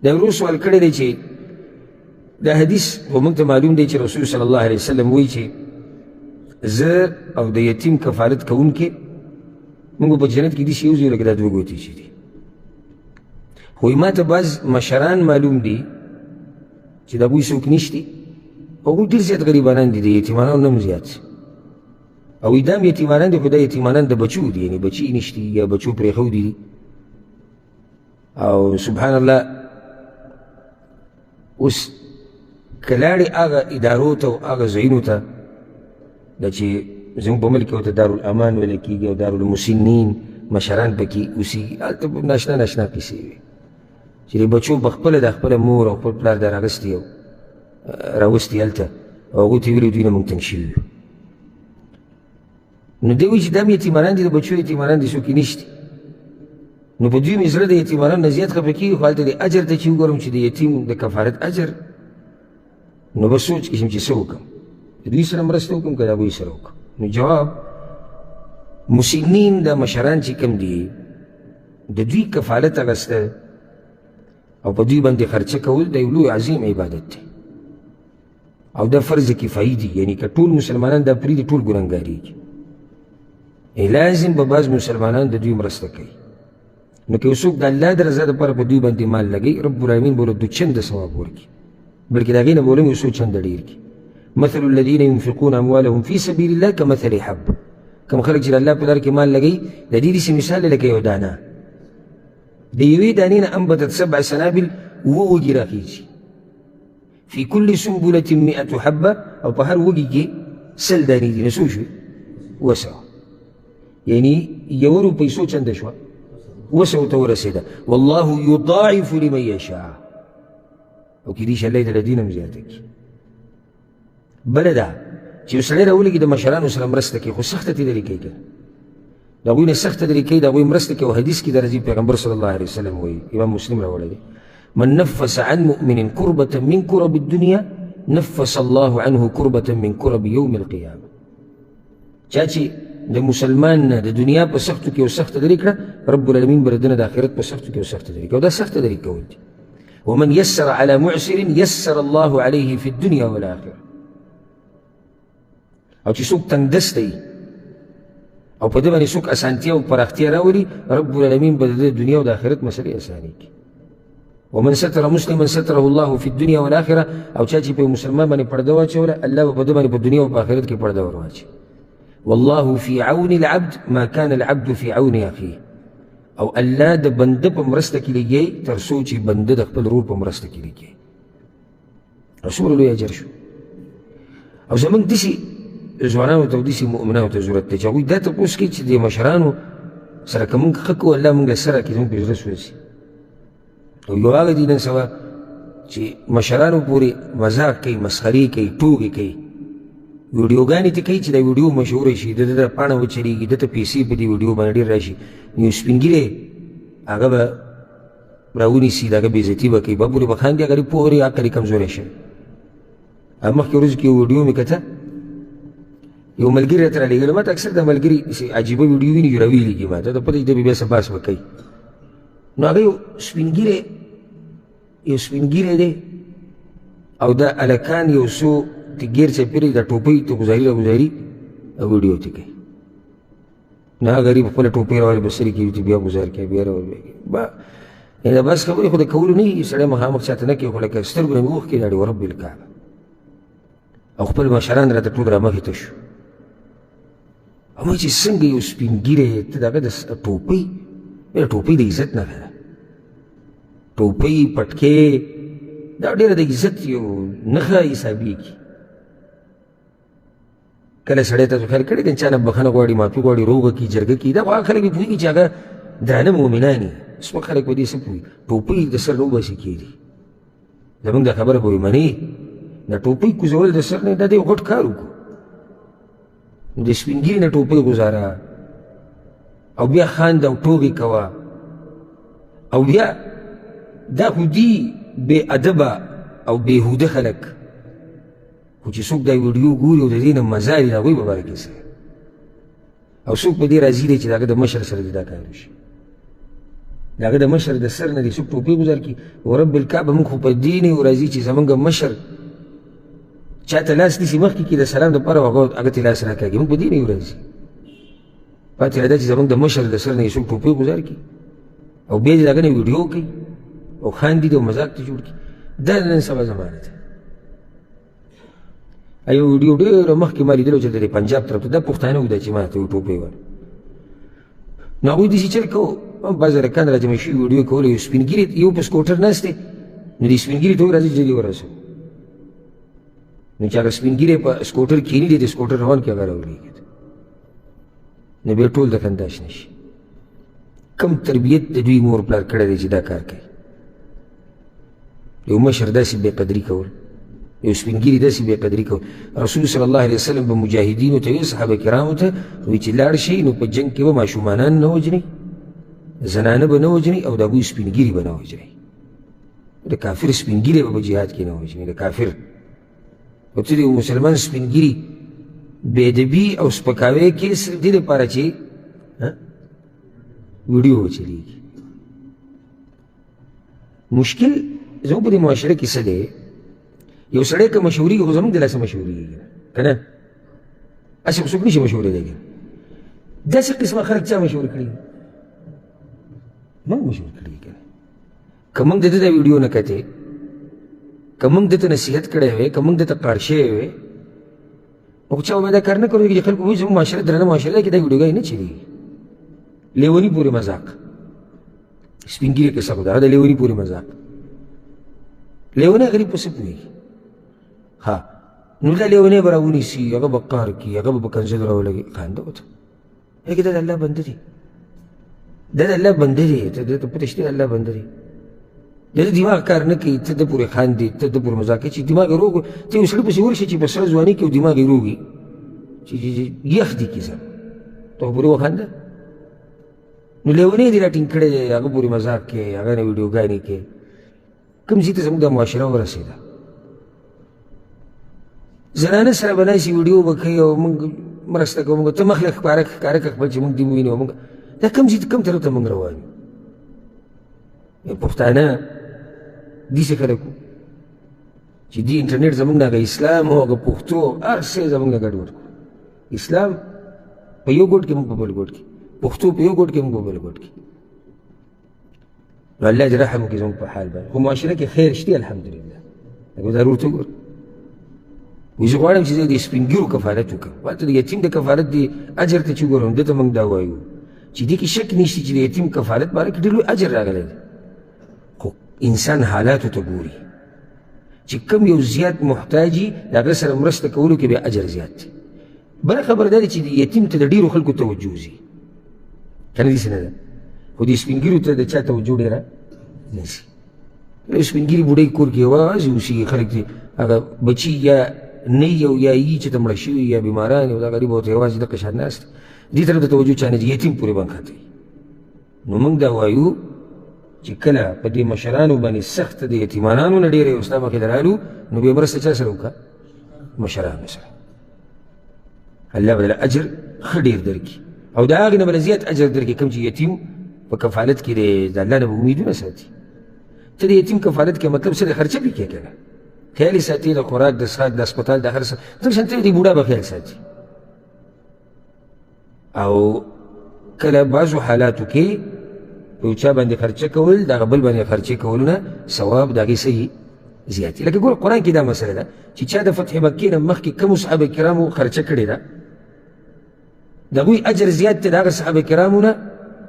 دا ورو سوال کړی دی چې دا حدیث خو موږ ته معلوم دی چې رسول صلی الله علیه وسلم وایي چې زه او د یتیم کفالت کوونکې موږ په جنت کې داسې یو ځای لکه دا دوه ګوتې چې دي. خو ما ته بعض مشران معلوم دي چې د هغوی څوک نشتي، هغوی ډېر زیات غریبانان دي، د یتیمانانو نه هم زیات. او دا هم یتیمانان دي، خو دا یتیمانان د بچو دي، یعنې بچي نشتي یا بچو پرېښودي دي. او سبحان الله اوس که لاړې هغه ادارو ته او هغه ځایونو ته دا چې زموږ په ملک کې ورته دارالامان ویل کېږي او دارالمسنین مشران پکې اوسېږي، هلته ناشنا ناشنا کیسې وي چې د بچو په خپله د خپله مور او خپل پلار دا راغستې او راوستي هلته او هغوی ته ویلي دوی نه موږ تنګ شوي یو. نو دی وایي چې دا هم یتیمانان دي، د بچو یتیمانان دي، څوک یې نشتي. نو په دوی مې زړه د یتیمانانو نه زیات خفه کېږي، خو هلته د اجر ته چې وګورم چې د یتیم د کفارت اجر، نو بس سوچ کې شم چې څه وکړم، د دوی سره مرسته وکړم که د هغوی سره وکړم. نو جواب مسنین دا مشران چې کوم دي د دوی کفالت اخیسته او په دوی باندې خرچه کول دا یو لوی عظیم عبادت دی او دا فرض کفایي دي، یعنې که ټول مسلمانان دا پرېږدي ټول ګناهګارېږي. لازم به بعض مسلمانان د دوی مرسته کوي. نو که یو څوک د الله د رضا دپاره په دوی باندې مال لګوي، رب العالمین به ورته دو چنده ثواب ورکړي، بلکې د هغې نه به ولم یو څو چنده ډېر کړي. مثل الذين ينفقون اموالهم في سبيل الله كمثل حب، کوم خلک چې د الله په لاره کې مال لګوي د دې داسې مثال دی لکه یو دانه، د یوې دانې نه انبتت 7 سنابل، اووه وږي راخېږي، في كل سنبلة 100 حبة، او په هر وږي کې 100 دانې دي. نو څو شوې؟ 200. یعنې یوه روپۍ څو چنده شوه؟ 200 ته ورسېده. والله یضاعف لمن یشاء، او کېدای شي الله یې د دې نه هم زیاته کړي. بله ده چې یو سړی راولېږي د مشرانو سره مرسته کوي، خو سخته طریقې کوي، د هغوی نه سخته طریقې د هغوی مرسته کوي. او حدیث کې درځي پیغمبر صلی الله علیه وسلم وایي، امام مسلم راوړی دی، من نفس عن مؤمن كربة من كرب الدنيا نفس الله عنه كربة من كرب يوم القيامة. چا چې د مسلمان نه د دنیا په سختو کې یو سخته لرې کړه، رب العالمین به د نه د آخرت په سختو کې یو سخته لرې کړه. او دا سخته لرې کول دي. ومن يسر على معسر يسر الله عليه في الدنيا والآخرة. او چې څوک تنګدسته وي او په ده باندې څوک اسانتیا او پراختیا راولي، رب العالمین به د دنیا او د آخرت مسلې اسانې کړي. ومن ستر مسلما ستره الله في الدنيا والآخرة. او چا چې په مسلمان باندې پرده واچوله، الله به په ده باندې په دنیا او په آخرت کې پرده ور واچوي. والله في عون العبد ما كان العبد في عون أخيه. او الله د بنده په مرسته کې لګي تر څو چې بنده د خپل ورور په مرسته کې لګي. رسول لوی اجر شو. او زموږ داسې ځوانانو ته او داسې مؤمنانو ته ضرورت دی چې هغوی دا تپوس کوي چې د مشرانو سره که موږ ښه کوو، الله موږ سره کړي، زموږ په زړه سوځي. او یو هغه دي نن سبا چې مشرانو پورې مذاق کوي، مسخرې کوي، ټوکې کوي، ویډیوګانې ته کوي چې دا ویډیو مشهوره شي، د ده پاڼه وچلېږي، ده ته پیسې په دې ویډیو باندې ډېر راشي. یو سپین ږیری هغه به راونیسي، د هغه بېعزتي به کوي، بابولې به خاندي، هغه پوهرې عقل یې کمزوری شوی. مخکې ورځو کې یو ویډیو مې کته، یو ملګري راته رالېږله. ما ته اکثر د ملګري عجیبه ویډیو ویني، راویلېږي ما ته، د پته ده به بیا څه بحث به کوي. نو هغه یو سپین ږیری دی او دا هلکان یو څو ګیر چپېرې د ټوپۍ ته ګزاري راګزاري ویډیو ته کوي. نو هغه غریب خپله ټوپۍ راولي بسرې کوي چې بیا ګزار کوي، بیا راولي. دا بس خبرې خو د کولو نه وي، سړی مخامخ چاته نه کوي، خو لکه سترګو نه مې اوښکې لاړې ورب الکعبه. او خپل مشران راته ټول رامخې ته شو. او ما چې څنګه یو سپین ږیری ته د هغه د ټوپۍ، ټوپۍ د عزت نه ده، ټوپۍ پټکې دا ډېره د عزت یو نښه حسابېږي. کله سړی تاسو خیال کړی دی چا نه بخښنه غواړي، معافي غواړي، روغه کي، جرګه کي، دا خو هغه خلک به پوهېږي چې هغه درانه مؤمنان دي. سپک خلک په دې څه پوهېږي، ټوپۍ د سر نه وباسي کېږي. زموږ دا خبره به وي منې، دا ټوپۍ کوزول د سر نه، دا دی غټ کار وکړو. د سپین ږیري نه ټوپۍ ګزاره او بیا خاند او ټوکې کوه. او بیا دا خو دي بې ادبه او بېهوده خلک، خو چې څوک دا ویډیو ګوري او د دې نه مزه اخلي، د هغوی په باره کې څه او څوک په دې راضي دی چې د هغه د مشر سره دې دا کار وشي. د هغه د مشر د سر نه دې څوک ټوپۍ ګزار کړي ورب الکعبه موږ خو په دې نه یو راځي چې زمونږ مشر چاته لاس نیسي مخکې کړي د سلام دپاره هغه ته لاس راکاږي موږ په دې نه یو راځي پاتې را ده چې زمونږ د مشر د سر نه یې څوک ټوپۍ ګزار کړي او بیا دې د هغه نه ویډیو کوي او خاندي دي او مذاق ته جوړ کړي دا نن سبا زمانه ده یو ویډیو ډېره مخکې ما لیدلو چې د پنجاب طرف ته دا پښتانه وو دا چې ما ته یو ټوپۍ ور نو هغوی داسې چل کوو بعض هلکان راجمع شوي ویډیو کول یو سپین ګیري یو په سکوټر ناست دی نو دې سپین ګیري ته وایي راځئ جلدي ورسوو نو چې هغه سپین ګیری په سکوټر کښېني دی د سکوټر روان کې هغه راولېږي نو بیا ټول د خندا شنه شي کم تربیت د دوی مور پلار کړی دی چې دا کار کوي یو مشر داسې بې قدري کول یو سپین ګیري داسې بې قدري کول رسول صلی الله علیه وسلم به مجاهدینو ته ویل صحابه کرامو ته وایي چې لاړ شئ نو په جنګ کې به ماشومانان نه وژنئ زنانه به نه وژنئ او د هغوی سپین ګیري به نه وژنئ د کافر سپین ګیری به په جهاد کې نه وژنئ د کافر او ته د یو مسلمان سپین ګیري بېادبي او سپکاوی کې صرف دې دپاره چې ویډیو وچلېږي مشکل زموږ په دې معاشره کې څه دی یو سړی که مشهورېږي خو زموږ د لاسه مشهورېږي که نه هسې خو څوک نشي مشهورېدی که داسې قسمه خلک چا مشهور کړي موږ مشهور کړي که نه که موږ د ده دا ویډیو نه کتې که موږ دته نصیحت کړی وی که موږ دته قار شوی وی نو خو چا به دا کار نه کړی چې خلکو وایي زموږ معاشره درنه معاشره ده کې دا ویډیوګانې نه چلېږي لیوني پورې مذاق سپین ګیري قصه خو دا د لیوني پورې مذاق لیونی غریب په څه پوهېږي ها نو دا لیونی به راونیسي هغه به قهر کړي هغه به په کنځلو راولګي خانده ورته هغې دا د الله بنده دی دا د الله بنده دی ته پته شته د الله بنده دی د ده دماغ کار نه کوي ته ده پورې خاندې ته ده پورې مذاق کوي چې دماغ یې روغ ته یو سړي پسې ورشي چې په سره ځواني کې دماغ یې روغ وي چې یخ دي کیسه ته خو پورې وخانده نو لیونی دې راټینګ کړی دی هغه پورې مذاق کوي هغه نه ویډیوګانې کوي کوم ځای ته زموږ دا معاشره ورسېده زنانه سره به ناسي ویډیو به کوي او موږ مرسته کوو موږ ته مخ لږ ښکاره کړه خپل چې موږ دې ووینو موږ دا کوم ځای ته کوم طرف ته موږ روان یو پښتانه داسې خلک وو چې دې انټرنېټ زموږ نه هغه اسلام او هغه پښتو هر څه یې زموږ نه ګډوډ کړو اسلام په یو ګوټ کې موږ په بل ګوټ کې پښتو په یو ګوټ کې موږ په بل ګوټ کې نو الله دې رحم وکړي زموږ په حال باندې خو معاشره کې خیر شته الحمدلله هغه ضرور ته ګوره وایي زه غواړم چې زه د سپین ګیرو کفالت وکړم هلته د یتیم د کفالت د اجر ته چې ګورم ده ته موږ دا وایو چې دې کې شک نشته چې د یتیم کفالت باره کې ډېر لوی اجر راغلی دی خو انسان حالاتو ته ګوري چې کوم یو زیات محتاجي د هغه سره مرسته کولو کې بیا اجر زیات دی بله خبره دا ده چې د یتیم ته د ډېرو خلکو توجه ځي که نه داسې نه ده خو دې سپین ګیرو ته د چا توجه ډېره نه شي یو سپین ګیري بوډۍ کور کې یوازې اوسېږي خلک دې هغه بچي یا نه وي او یا یي چې ته مړه شوي یا بیماران او دا غریب ورته یوازې دغه شان ناست دې طرف ته توجه چا نه ځي یتیم پورې بنښتی نو موږ دا وایو چې کله په دې مشرانو باندې سخته د یتیمانانو نه ډېره یو ستا مخې ته رالو نو بیا مرسته چا سره وکړه مشرانو سره الله به دله اجر ښه ډېر درکړي او د هغې نه به زیات اجر درکړي کوم چې یتیم په کفالت کې د الله نه به امیدونه ساتي ته د یتیم کفالت کې مطلب څه د خرچه پې کې که نه خیال یې ساتي د خوراک د څښاک د هسپتال د هر څه ځکه شان ته د بوډا به خیال ساتي او کله بعضو حالاتو کې په یو چا باندې خرچه کول د هغه بل باندې خرچې کولونه ثواب د هغې څه زیات لکه ګوره قرآن کې دا مسله ده چې چا د فتح مکې نه مخکې کومو صحابه کرامو خرچه کړې ده د هغوی اجر زیات دی د هغه صحابه کرامو نه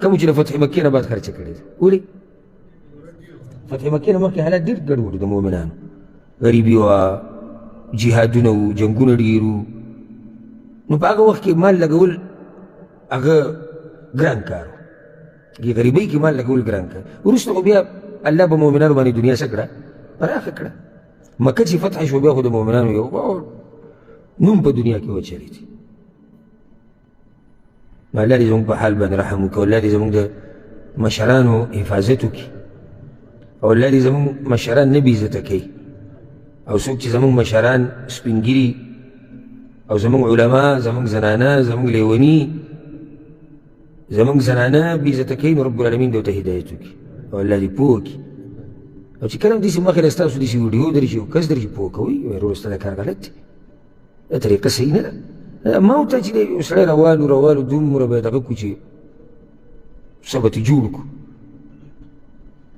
کومو چې د فتح مکې نه بعد خرچه کړې ده ولې فتح مکې نه مخکې حالات ډېر ګډوډ د مؤمنانو غریبي وه جهادونه وو جنګونه ډېر وو نو په هغه وخت کې مال لګول هغه ګران کار و غریبۍ کې مال لګول ګران کار وروسته خو بیا الله په مؤمنانو باندې دنیا څه کړه پراخه کړه مکه چې فتح شو بیا خو د مؤمنانو یو نوم په دنیا کې وچلېد الله دې زموږ په حال باندې رحم وکړي الله دې زموږ د مشرانو حفاظت وکړي او الله دې زموږ مشران نه بېعزته کوي او څوک چې زموږ مشران سپین ګیري او زموږ علما زموږ زنانه زموږ لیوني زموږ زنانه بېعزته کوي نو رب العالمین دې ورته هدایت وکړي او الله دې پوه کړي. او چې کله هم داسې مخې له ستاسو داسې ویډیو درشي او کس درشي پوه کوئ وروره ستا دا کار غلط دی، دا طریقه صحیح نه ده. ما ورته چې دی یو سړی روالو دومره به یې دغه کړو چې څه به ترې جوړ کړو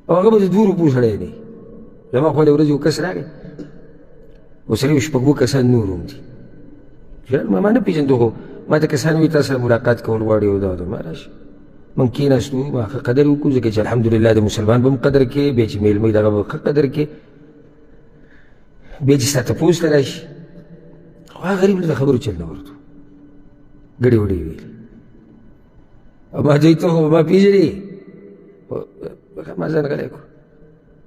او هغه به د 2 روپو سړی دی. زما خوا د ورځې یو کس راغی ورسره یو 6 کسان نور هم دي. ما نه پېژنده خو ما ته کسان وایي تاسو سره ملاقات کول غواړي او دا ما راشي. من کېناستو ما ښه قدر وکړو ځکه چې الحمدلله د مسلمان به هم قدر کوې، بیا چې میلمه دغه به ښه قدر کوې، بیا چې ستا تپوس ته راشي. خو هغه غریب له د خبرو چل نه ورته ګډې وډې ویلې او ما دوی ته خو ما پېژنې ما ځان غلی کړو.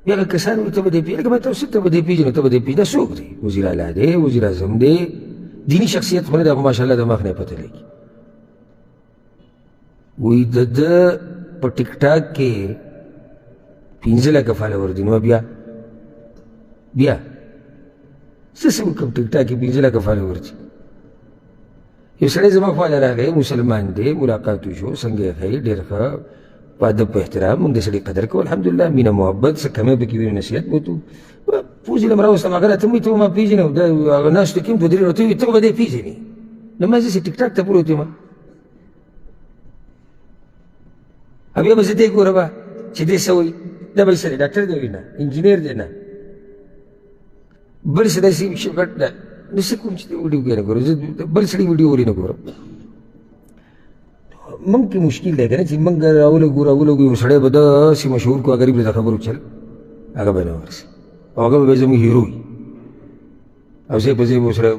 بیا هغه کسان وایي ته به دې پېژنې، لکه ما ته څه ته به دې پېژنې ته به دې پېژنې. دا څوک دی؟ وزیر اعلی دی، وزیر اعظم دی، دیني شخصیت خو نه دی، خو ماشاءالله د مخ نه یې پته لګي. وی د ده په ټیک ټاک کې 15 لکه فالوور دي. نو بیا څه وکړم؟ ټیک ټاک کې 15 لکه فالوور دي. یو سړی زما خواله راغی، مسلمان دی، ملاقات وشو، څنګه یې ښایي؟ ډېر ښه، په ادب په احترام. موږ د سړي قدر کوو الحمدلله، مینه محبت څه کمی پکې وي نصیحت به وکړو. پوز یې لم راوستم هغه راته وایي ته ما پېژنې او دا هغه ناستو کې هم 2-3 ورته وایي ته به دې پېژنې. نو ما زه ټیک ټاک ته پروت یم او بیا به زه دې ګوره به چې دې څه وایي. دا بل څه دی؟ ډاکټر دی وایي نه، انجینر دی نه، بل څه داسې غټ ده. نو څه کوم چې ویډیو نه ګورم، زه بل سړي ویډیو ولې نه ګورم؟ موږ کې مشکل دی که نه چې موږ راولګو یو سړی به داسې مشهور کړو غریب له د خبرو چل هغه به نه ورسي او هغه به زموږ هیرو وي او ځای په ځای به ورسره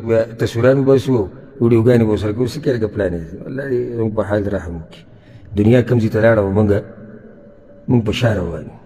تصویران وباسو ویډیوګانې به ورسره کوو. څه کې لکه پلان دی. الله دې زموږ په حال رحم وکړي. دنیا کوم ځای ته لاړه او موږ په شا روان یو.